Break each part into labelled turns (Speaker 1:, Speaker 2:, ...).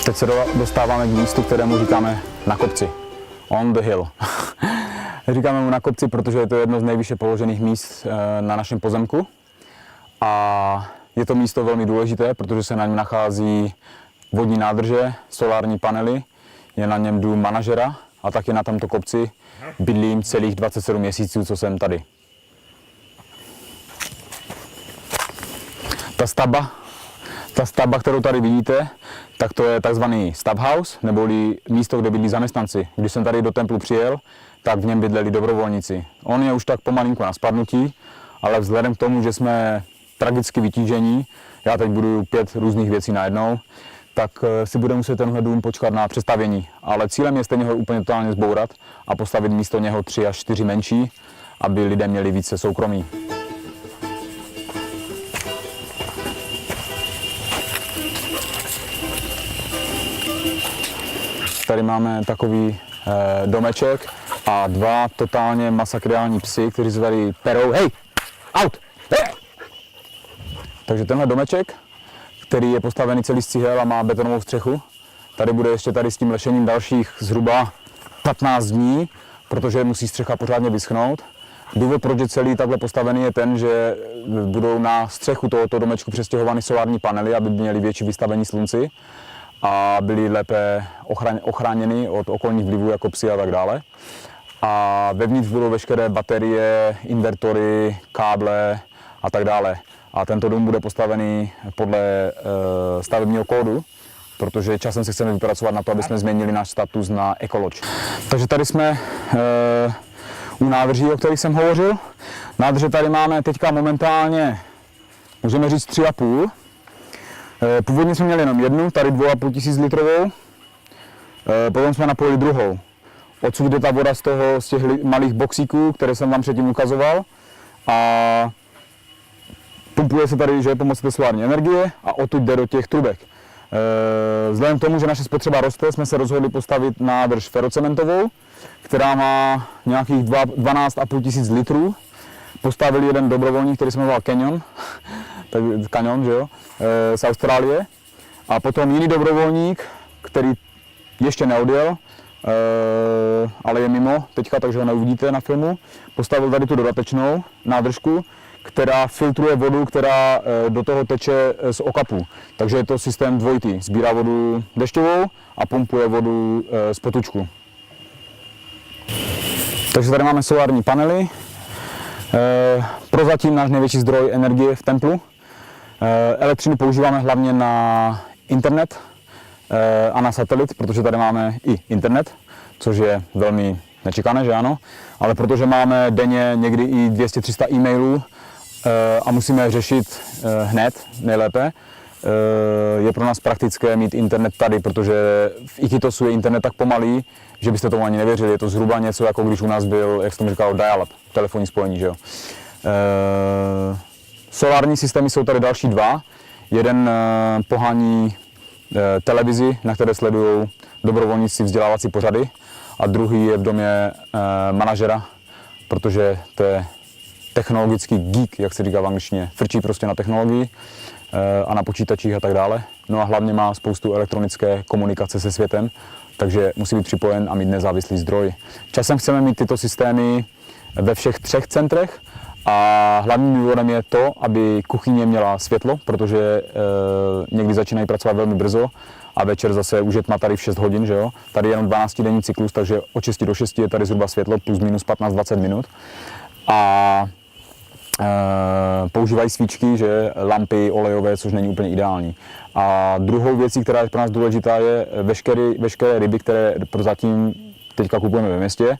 Speaker 1: Teď se dostáváme k místu, kterému říkáme na kopci. On the hill. Říkáme mu na kopci, protože je to jedno z nejvýše položených míst na našem pozemku. A je to místo velmi důležité, protože se na něm nachází vodní nádrže, solární panely, je na něm dům manažera a taky na tomto kopci bydlím celých 27 měsíců, co jsem tady. Ta stavba, kterou tady vidíte, tak to je takzvaný Stabhouse, neboli místo, kde bydlí zaměstnanci. Když jsem tady do Templu přijel, tak v něm bydleli dobrovolníci. On je už tak pomalinku na spadnutí, ale vzhledem k tomu, že jsme tragicky vytížení, já teď buduju 5 různých věcí najednou, tak si bude muset tenhle dům počkat na přestavění. Ale cílem je stejně ho úplně totálně zbourat a postavit místo něho 3 až 4 menší, aby lidé měli více soukromí. Tady máme takový domeček a 2 totálně masakriální psy, kteří se tady perou. Hej! Out! Hey! Takže tenhle domeček, který je postavený celý z cihel a má betonovou střechu, tady bude ještě tady s tím lešením dalších zhruba 15 dní, protože musí střecha pořádně vyschnout. Důvod, proč je celý takhle postavený, je ten, že budou na střechu tohoto domečku přestěhovány solární panely, aby měly větší vystavení slunci a byly lépe ochráněny od okolních vlivů jako psy a tak dále. A vevnitř budou veškeré baterie, invertory, káble a tak dále. A tento dům bude postavený podle stavebního kódu, protože časem se chceme vypracovat na to, aby jsme změnili náš status na Ecolodge. Takže tady jsme u nádrží, o kterých jsem hovořil. Nádrže tady máme teďka momentálně, můžeme říct 3,5. Původně jsme měli jenom jednu, tady 2,5 tisíc litrovou, potom jsme napojili druhou. Odsud jde ta voda z těch malých boxíků, které jsem vám předtím ukazoval. A pumpuje se tady, že pomocí té solární energie a odtud jde do těch trubek. Vzhledem k tomu, že naše spotřeba roste, jsme se rozhodli postavit nádrž ferocementovou, která má nějakých 12,5 tisíc litrů. Postavili jeden dobrovolník, který se jmenoval Canyon, že jo, z Austrálie. A potom jiný dobrovolník, který ještě neodjel, ale je mimo teďka, takže ho neuvidíte na filmu, postavil tady tu dodatečnou nádržku, která filtruje vodu, která do toho teče z okapu. Takže je to systém dvojitý. Sbírá vodu dešťovou a pumpuje vodu z potučku. Takže tady máme solární panely. Prozatím náš největší zdroj energie v Templu. Elektřinu používáme hlavně na internet a na satelit, protože tady máme i internet, což je velmi nečekané, že ano. Ale protože máme denně někdy i 200-300 e-mailů a musíme je řešit hned, nejlépe, je pro nás praktické mít internet tady, protože v Ikitosu je internet tak pomalý, že byste tomu ani nevěřili. Je to zhruba něco, jako když u nás byl, jak jsem říkal, dial-up, telefonní spojení, že jo. Solární systémy jsou tady další 2. Jeden pohání televizi, na které sledují dobrovolníci vzdělávací pořady, a druhý je v domě manažera, protože to je technologický geek, jak se říká v angličtině, frčí prostě na technologii a na počítačích a tak dále. No a hlavně má spoustu elektronické komunikace se světem, takže musí být připojen a mít nezávislý zdroj. Časem chceme mít tyto systémy ve všech 3 centrech a hlavním důvodem je to, aby kuchyně měla světlo, protože někdy začínají pracovat velmi brzo a večer zase už je tma tady v 6 hodin, že jo. Tady je jenom 12denní cyklus, takže od 6 do 6 je tady zhruba světlo, plus minus 15-20 minut. A používají svíčky, že lampy olejové, což není úplně ideální. A druhou věcí, která je pro nás důležitá, je veškeré ryby, které prozatím teďka kupujeme ve městě,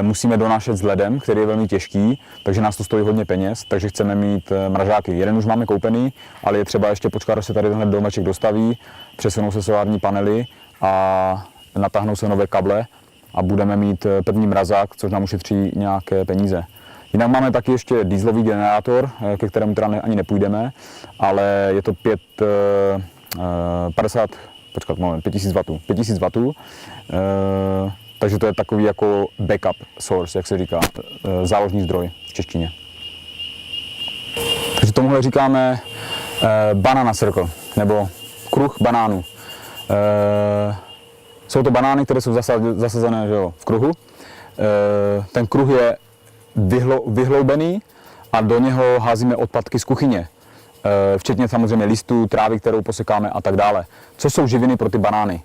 Speaker 1: musíme donášet s ledem, který je velmi těžký, takže nás to stojí hodně peněz, takže chceme mít mražáky. Jeden už máme koupený, ale je třeba ještě počkat, až se tady tenhle domeček dostaví, přesunou se solární panely a natáhnou se nové kable a budeme mít první mrazák, což nám ušetří nějaké peníze. Jinak máme taky ještě dieselový generátor, ke kterému teda ani nepůjdeme, ale je to 5000 W. Takže to je takový jako backup source, jak se říká, záložní zdroj v češtině. Takže tomuhle říkáme banana circle, nebo kruh banánů. Jsou to banány, které jsou zasazené, že jo, v kruhu. Ten kruh je vyhloubený a do něho házíme odpadky z kuchyně. Včetně samozřejmě listů, trávy, kterou posekáme a tak dále. Co jsou živiny pro ty banány?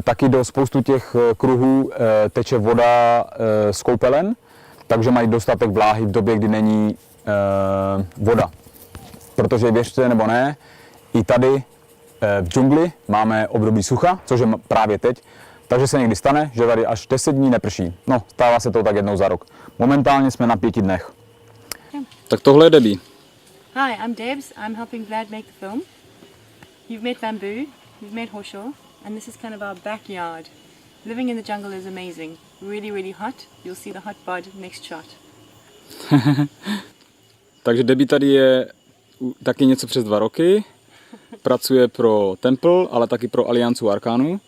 Speaker 1: Taky do spoustu těch kruhů teče voda z koupelen, takže mají dostatek vláhy v době, kdy není voda. Protože věřte nebo ne, i tady v džungli máme období sucha, což je právě teď, takže se někdy stane, že tady až 10 dní neprší. No, stává se to tak jednou za rok. Momentálně jsme na 5 dnech.
Speaker 2: Tak tohle je Debbie.
Speaker 3: Hi, I'm Debs. I'm helping Vlad make the film. You've made bamboo, you've made horseshoe, and this is kind of our backyard. Living in the jungle is amazing. Really, really hot. You'll see the hot bud next shot.
Speaker 2: Takže Debbie tady je taky něco přes 2 roky. Pracuje pro Temple, ale taky pro Aliancu Arcanu.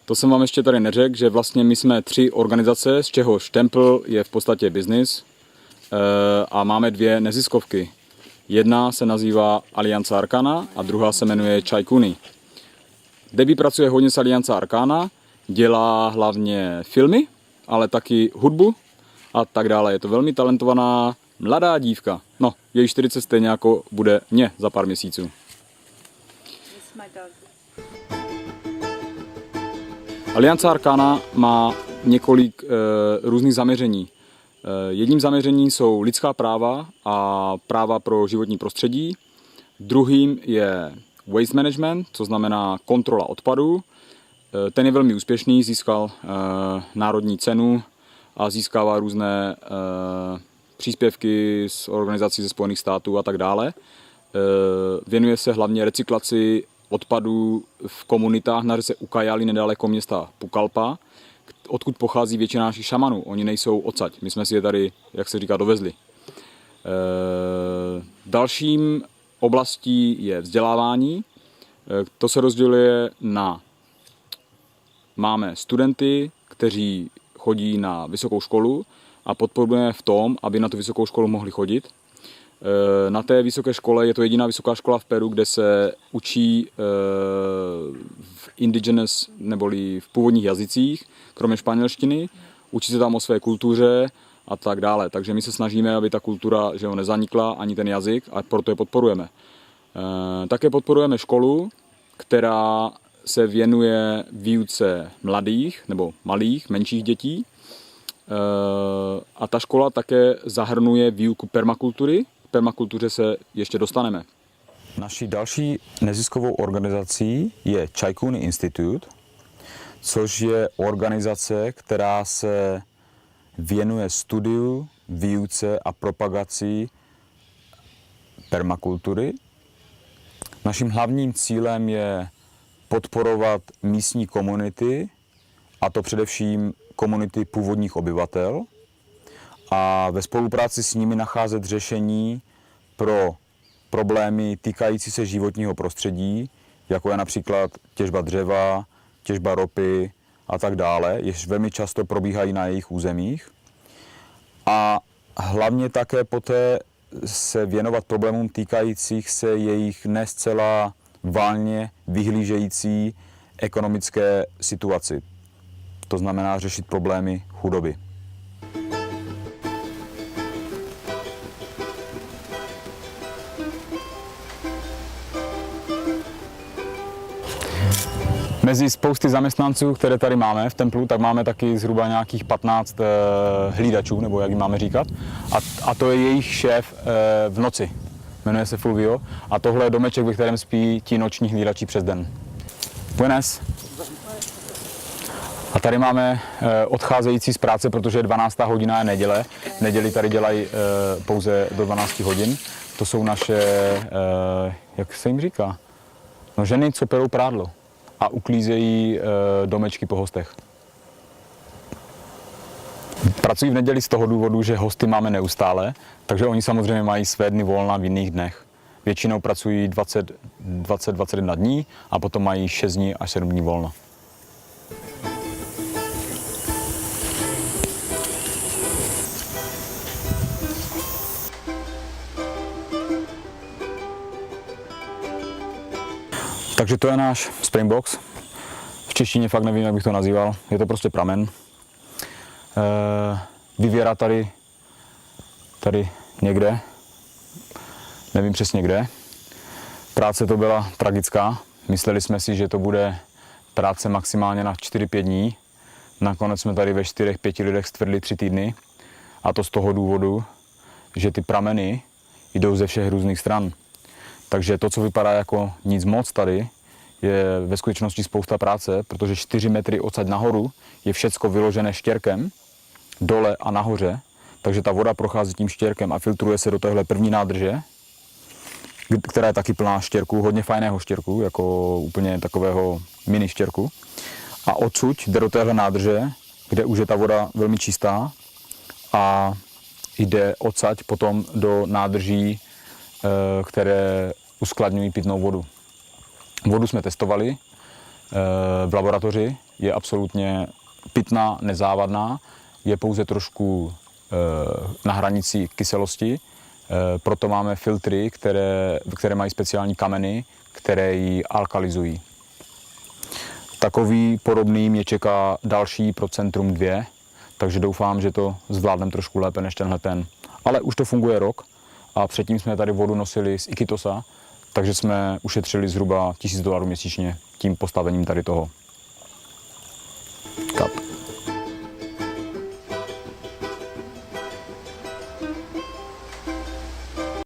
Speaker 2: To jsem vám ještě tady neřekl, že vlastně my jsme 3 organizace, z čehož Temple je v podstatě business a máme 2 neziskovky. Jedna se nazývá Aliance Arcana a druhá se jmenuje Čajkuny. Debbie pracuje hodně s Aliance Arcana, dělá hlavně filmy, ale taky hudbu a tak dále. Je to velmi talentovaná mladá dívka. No, její 40 stejně jako bude mě za pár měsíců.
Speaker 3: This is my dog.
Speaker 2: Aliance Arcana má několik různých zaměření. Jedním zaměření jsou lidská práva a práva pro životní prostředí. Druhým je waste management, co znamená kontrola odpadů. Ten je velmi úspěšný, získal národní cenu a získává různé příspěvky z organizací ze Spojených států a tak dále. Věnuje se hlavně recyklaci odpadů v komunitách na řece Ucayali nedaleko města Pucallpa, odkud pochází většina našich šamanů. Oni nejsou odsaď. My jsme si je tady, jak se říká, dovezli. Dalším oblastí je vzdělávání. To se rozděluje na... Máme studenty, kteří chodí na vysokou školu a podporujeme v tom, aby na tu vysokou školu mohli chodit. Na té vysoké škole je to jediná vysoká škola v Peru, kde se učí v indigenous neboli v původních jazycích, kromě španělštiny. Učí se tam o své kultuře a tak dále. Takže my se snažíme, aby ta kultura že nezanikla, ani ten jazyk, a proto je podporujeme. Také podporujeme školu, která se věnuje výuce mladých nebo malých, menších dětí. A ta škola také zahrnuje výuku permakultury. K permakultuře se ještě dostaneme.
Speaker 1: Naší další neziskovou organizací je Čajkuny Institute, což je organizace, která se věnuje studiu, výuce a propagaci permakultury. Naším hlavním cílem je podporovat místní komunity, a to především komunity původních obyvatel, a ve spolupráci s nimi nacházet řešení pro problémy týkající se životního prostředí, jako je například těžba dřeva, těžba ropy a tak dále, jež velmi často probíhají na jejich územích. A hlavně také poté se věnovat problémům týkajících se jejich ne zcela valně vyhlížející ekonomické situaci. To znamená řešit problémy chudoby. Mezi spousty zaměstnanců, které tady máme v Templu, tak máme taky zhruba nějakých 15 hlídačů, nebo jak jim máme říkat. A to je jejich šéf v noci. Jmenuje se Fulvio. A tohle je domeček, ve kterém spí ti noční hlídači přes den. Buenas. A tady máme odcházející z práce, protože 12. hodina je neděle. V neděli tady dělají pouze do 12 hodin. To jsou naše, jak se jim říká, no, ženy, co perou prádlo a uklízejí domečky po hostech. Pracují v neděli z toho důvodu, že hosty máme neustále, takže oni samozřejmě mají své dny volna v jiných dnech. Většinou pracují 20-21 dní a potom mají 6 dní až 7 dní volna. Takže to je náš Springbox. češtině fakt nevím, jak bych to nazýval. Je to prostě pramen. Vyvěrá tady někde. Nevím přesně kde. Práce to byla tragická. Mysleli jsme si, že to bude práce maximálně na 4-5 dní. Nakonec jsme tady ve 4-5 lidech stvrdli 3 týdny. A to z toho důvodu, že ty prameny jdou ze všech různých stran. Takže to, co vypadá jako nic moc tady, je ve skutečnosti spousta práce, protože 4 metry odsaď nahoru je všecko vyložené štěrkem, dole a nahoře. Takže ta voda prochází tím štěrkem a filtruje se do téhle první nádrže, která je taky plná štěrku, hodně fajného štěrku, jako úplně takového mini štěrku. A odsud jde do téhle nádrže, kde už je ta voda velmi čistá a jde odsaď potom do nádrží, které uskladňují pitnou vodu. Vodu jsme testovali v laboratoři, je absolutně pitná, nezávadná, je pouze trošku na hranici kyselosti, proto máme filtry, které mají speciální kameny, které ji alkalizují. Takový podobný mě čeká další pro Centrum 2, takže doufám, že to zvládneme trošku lépe než tenhle ten. Ale už to funguje rok a předtím jsme tady vodu nosili z Ikitosa, takže jsme ušetřili zhruba $1000 měsíčně tím postavením tady toho. Kap.